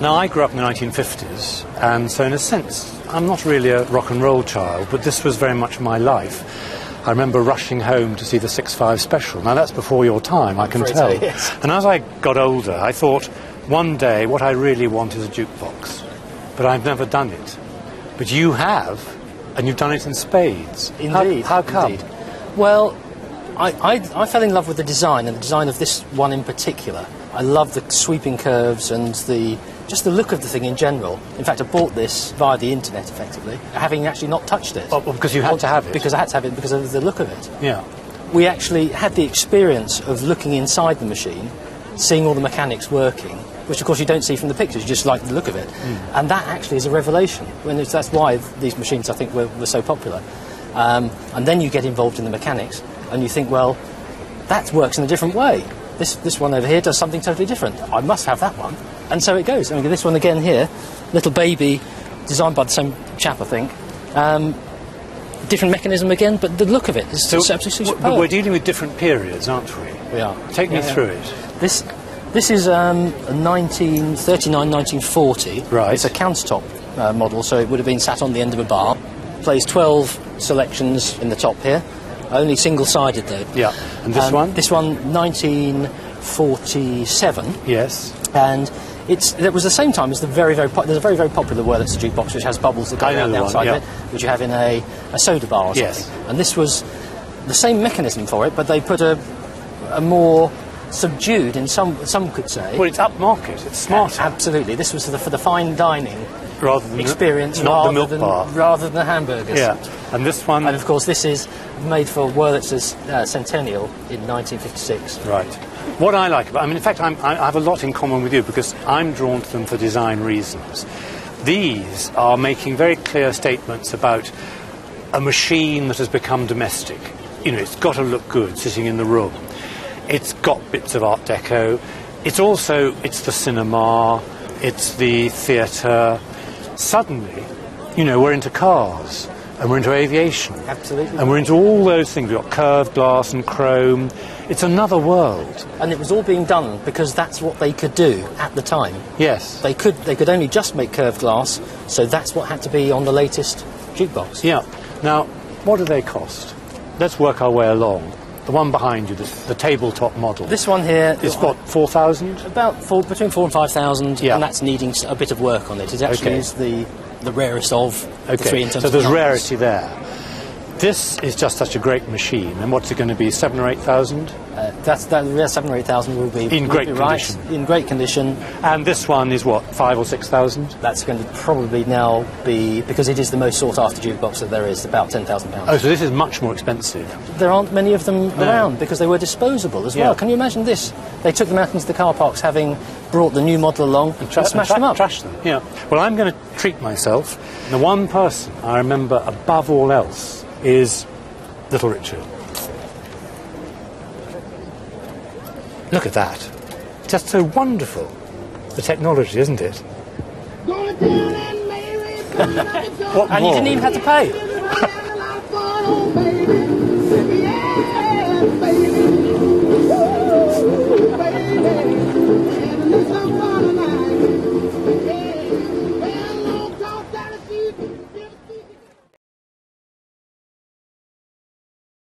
Now, I grew up in the 1950s, and so in a sense, I'm not really a rock and roll child, but this was very much my life. I remember rushing home to see the 6.5 special. Now, that's before your time, I can tell. Yes. And as I got older, I thought, one day, what I really want is a jukebox. But I've never done it. But you have, and you've done it in spades. Indeed. How come? Indeed. Well, I fell in love with the design, and the design of this one in particular. I love the sweeping curves and just the look of the thing in general. In fact, I bought this via the internet, effectively, having actually not touched it. Oh, because you had to have it? Because I had to have it because of the look of it. Yeah. We actually had the experience of looking inside the machine, seeing all the mechanics working, which of course you don't see from the pictures, you just like the look of it. And that actually is a revelation. That's why these machines, I think, were so popular. And then you get involved in the mechanics, and you think, well, that works in a different way. This one over here does something totally different. I must have that one. And so it goes. I mean, this one again here, little baby, designed by the same chap, I think. Different mechanism again, but the look of it is absolutely superb. But we're dealing with different periods, aren't we? We are. Take me through it. This is a 1939, 1940. Right. It's a countertop model, so it would have been sat on the end of a bar. Plays 12 selections in the top here. Only single-sided, though. Yeah. And this one? This one, 1947. Yes. And it was the same time as there's a very, very popular Wurlitzer jukebox, which has bubbles that go down the outside of it, which you have in a soda bar or something. Yes. And this was the same mechanism for it, but they put a more subdued, in some could say. Well, it's upmarket. It's smarter. Absolutely. This was for the fine dining rather than experience, not the milk bar. rather than the hamburgers. Yeah. And this one. And of course, this is made for Wurlitzer's centennial in 1956. Right. What I like about, in fact, I have a lot in common with you because I'm drawn to them for design reasons. These are making very clear statements about a machine that has become domestic. You know, it's got to look good sitting in the room. It's got bits of Art Deco. It's the cinema. It's the theatre. Suddenly, we're into cars and we're into aviation. Absolutely. And we're into all those things. We've got curved glass and chrome. It's another world. And it was all being done because that's what they could do at the time. Yes. They could only just make curved glass, so that's what had to be on the latest jukebox. Yeah. Now, what do they cost? Let's work our way along. The one behind you, the tabletop model. This one here is what, 4,000? Between 4,000 and 5,000, yeah. And that's needing a bit of work on it. It actually is the rarest of the three in terms so of there's numbers. rarity there. This is just such a great machine, and what's it going to be, 7,000 or 8,000? 7,000 or 8,000 will be in great condition. Right, in great condition. And this one is what, 5,000 or 6,000? That's going to probably now be, because it is the most sought after jukebox that there is, about £10,000. Oh, so this is much more expensive. There aren't many of them around because they were disposable as well. Yeah. Can you imagine this? They took them out into the car parks, having brought the new model along and smashed them up. Trashed them. Yeah. Well, I'm going to treat myself. The one person I remember above all else is Little Richard. Look at that. Just so wonderful. The technology, isn't it? What And more? you didn't even have to pay.